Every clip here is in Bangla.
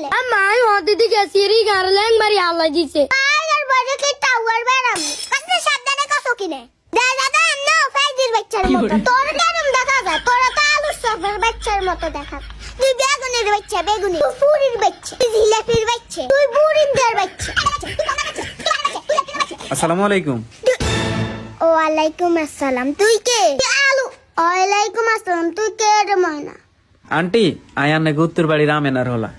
গেলে আমার হদিদি গেছিরি গারলেন মারি আল্লাহ দিছে আর বড় কি টাওয়ার বেরাম কত সাবধানে কত কিনে দাদা না ফাইজির বাচ্চার মতো তোর কেমন দেখা যায় তোর তো আলু সবের বাচ্চার মতো দেখা তুই বেগুনের বাচ্চা বেগুনি তুই পুরির বাচ্চা তুই জিলাপির বাচ্চা তুই বুড়িন্দের বাচ্চা আসসালামু আলাইকুম। ওয়ালাইকুম আসসালাম তুই কে আলু ওয়ালাইকুম আসসালাম তুই কে রে ময়না আন্টি আয়ান নাকি উত্তর বাড়ির আমেনার হলা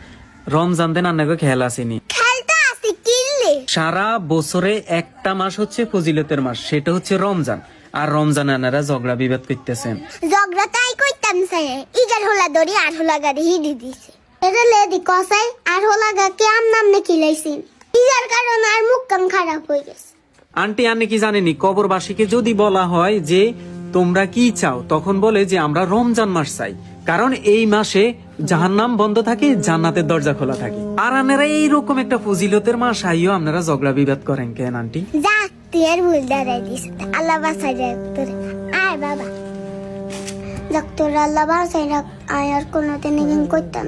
রমজান দেন আন্নাকে খেয়াল আসেনি। খেলতে আসি কিনলে সারা বছরে একটা মাস হচ্ছে ফজিলতের মাস, সেটা হচ্ছে রমজান। আর রমজান আনারা ঝগড়া বিবাদ করতেছেন। ঝগড়া তাই কইতাম সাই ইজার হোলা দড়ি আর হোলা গাড়ি হিডি দিছে এটা লেদি কসাই আর হোলা গা কে আম নাম নে খিলাইছিন ইজার কারণে আর মুখ কান খারাপ হয়ে গেছে। আন্টি আপনি কি জানেনি কবরবাসীকে যদি বলা হয় যে তোমরা কি চাও, তখন বলে যে আমরা রমজান মাস চাই, কারণ এই মাসে জাহান্নাম বন্ধ থাকে, জান্নাতের দরজা খোলা থাকে। আর আপনারা এইরকম একটা ফজিলতের মাস আইও আপনারা ঝগড়া বিবাদ করেন কেন আন্টি? যা তুই আর ভুল দাঁড়াই দিস আল্লাহ বাসাই রাখ তোর আয় বাবা ডাক্তার আল্লাহ বাসাই রাখ আয় আর কোনোদিন করতাম